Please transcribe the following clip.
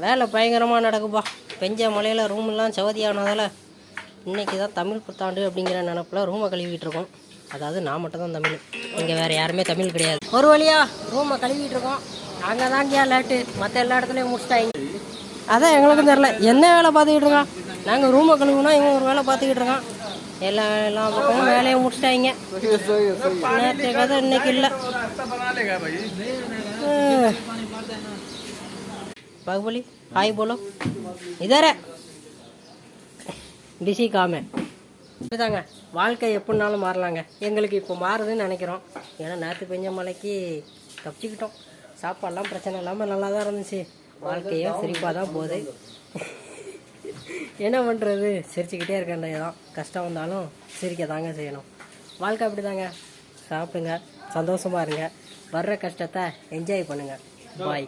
வேலை பயங்கரமாக நடக்குப்பா. பெஞ்ச மலையில் ரூமெல்லாம் சவதியானதால் இன்றைக்கி தான் தமிழ் புத்தாண்டு அப்படிங்கிற நினப்பில் ரூமை கழுவிட்டு இருக்கோம். அதாவது நான் மட்டும் தான் தமிழ், இங்கே வேறு யாருமே தமிழ் கிடையாது. ஒரு வழியாக ரூமை கழுவிட்டு இருக்கோம். நாங்கள் தாங்க லேட்டு, மற்ற எல்லா இடத்துலையும் முடிச்சிட்டாங்க. அதான் எங்களுக்கும் தெரில என்ன வேலை பார்த்துக்கிட்டு இருக்கோம். நாங்கள் ரூமை கழுவுனா இவங்க ஒரு வேலை பார்த்துக்கிட்டு இருக்கோம். எல்லா பக்கமும் வேலையை முடிச்சிட்டாங்க. நேற்று கதை இன்னைக்கு இல்லை. बाहुबली हाय बोलो इधर है பிஸி காமே. இதுதாங்க வாழ்க்கை எப்படினாலும் மாறலாங்க. எங்களுக்கு இப்போ மாறுதுன்னு நினைக்கிறோம். ஏன்னா நேற்று பெஞ்ச மலைக்கு தப்பிச்சுக்கிட்டோம். சாப்பாடெல்லாம் பிரச்சனை இல்லாமல் நல்லா தான் இருந்துச்சு. வாழ்க்கையும் சிரிப்பாக தான் போகுது. என்ன பண்ணுறது, சிரிச்சுக்கிட்டே இருக்க வேண்டியதான். கஷ்டம் வந்தாலும் சிரிக்க தாங்க செய்யணும். வாழ்க்கை அப்படி தாங்க. சாப்பிடுங்க, சந்தோஷமாக இருங்க, வர்ற கஷ்டத்தை என்ஜாய் பண்ணுங்கள். பாய்.